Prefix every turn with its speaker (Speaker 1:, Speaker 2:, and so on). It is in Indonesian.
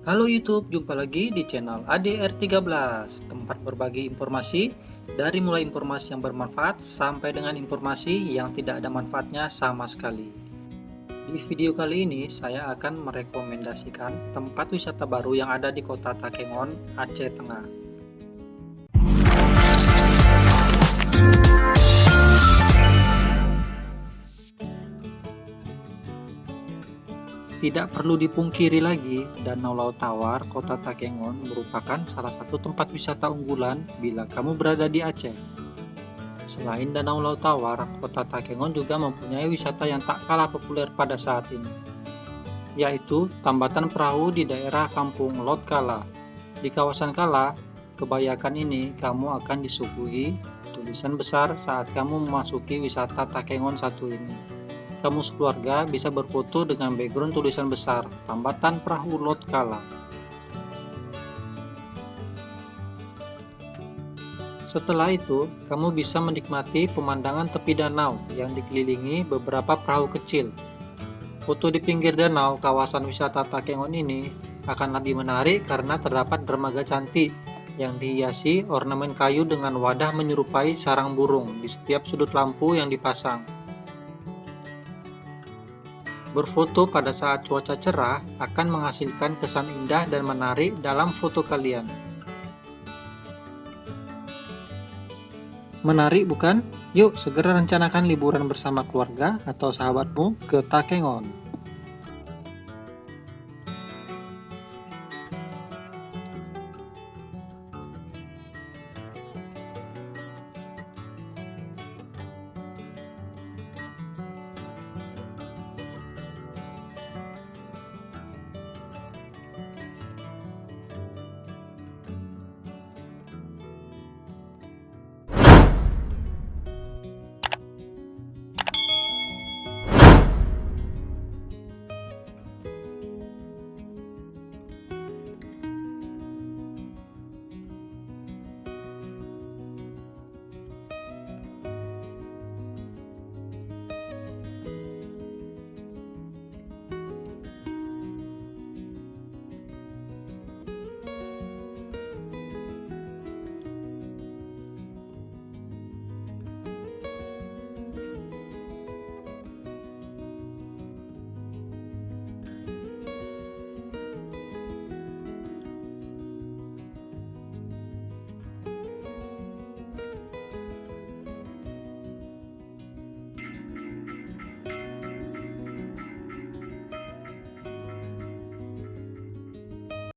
Speaker 1: Halo YouTube, jumpa lagi di channel ADR13, tempat berbagi informasi dari mulai informasi yang bermanfaat sampai dengan informasi yang tidak ada manfaatnya sama sekali. Di video kali ini saya akan merekomendasikan tempat wisata baru yang ada di kota Takengon, Aceh Tengah. Tidak perlu dipungkiri lagi, Danau Laut Tawar, Kota Takengon merupakan salah satu tempat wisata unggulan bila kamu berada di Aceh. Selain Danau Laut Tawar, Kota Takengon juga mempunyai wisata yang tak kalah populer pada saat ini, yaitu tambatan perahu di daerah Kampung Lot Kala. Di kawasan Kala, kebanyakan ini kamu akan disuguhi tulisan besar saat kamu memasuki wisata Takengon satu ini. Kamu sekeluarga bisa berfoto dengan background tulisan besar Tambatan Perahu Lot Kala. Setelah itu, kamu bisa menikmati pemandangan tepi danau yang dikelilingi beberapa perahu kecil. Foto di pinggir danau kawasan wisata Takengon ini akan lebih menarik karena terdapat dermaga cantik yang dihiasi ornamen kayu dengan wadah menyerupai sarang burung di setiap sudut lampu yang dipasang. Berfoto pada saat cuaca cerah akan menghasilkan kesan indah dan menarik dalam foto kalian. Menarik bukan? Yuk segera rencanakan liburan bersama keluarga atau sahabatmu ke Takengon.